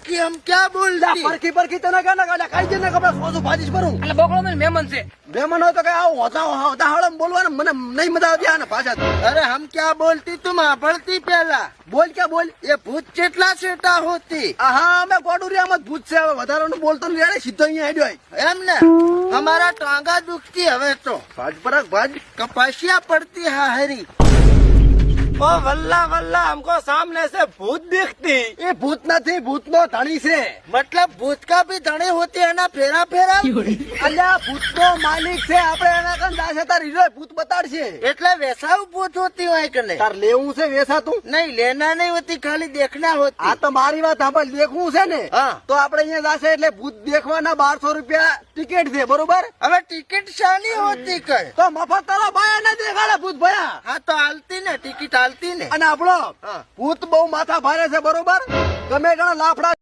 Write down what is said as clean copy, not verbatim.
परखी हम क्या बोलती પરખી પરખી તને કે ના ખાઈ જઈને કપડા સોજું ભાજીશ ભરું એટલે બોકડો મને મહેમાન છે. મહેમાન હોય તો કઈ આવું હોતા હળમ બોલવાનું મને નહીં મજા આવતી આને પાછા अरे हम क्या बोलती तुम आपड़ती पहला બોલ ક્યાં બોલ ये भूत चेटला सेटा होती હા અમે ગોડુરિયામાં જ ભૂત છે હવે વધારાનું બોલતો નહીં રેડે સીધો અહીંયા હેડ્યો एम ने हमारा टांगा दुखती हवे तो ભાજ પરાગ ભાજ कपासिया पड़ती है हरी ओ वल्ला वल्ला हमको सामने से भूत दिखती। એ ભૂત નથી ભૂત નો ધણી છે मतलब भूत का भी धनी होती है ना फेरा फेरा અલ્યા ભૂત નો માલિક છે આપણે એના કન દાસે તાર હીરો ભૂત બતાડશે એટલે वैसा भूत होती है कने તાર લેવું છે વેસાતું नहीं लेना नहीं होती खाली देखना होती આ તો મારી વાત સાંભળ દેખવું છે ને હા. તો આપણે અહીંયા જાશે એટલે ભૂત દેખવાના 1200 રૂપિયા ટિકિટ છે બરોબર હવે ટિકિટ શાની હોતી કઈ તો મફત તારા ભાઈ ના દેખાડે ભૂત ભયા હા તો હાલતી ને ટિકિટ હાલતી ને અને આપણો હા. ભૂત બહુ માથા ભારે છે બરોબર ગમે ઘણા લાફડા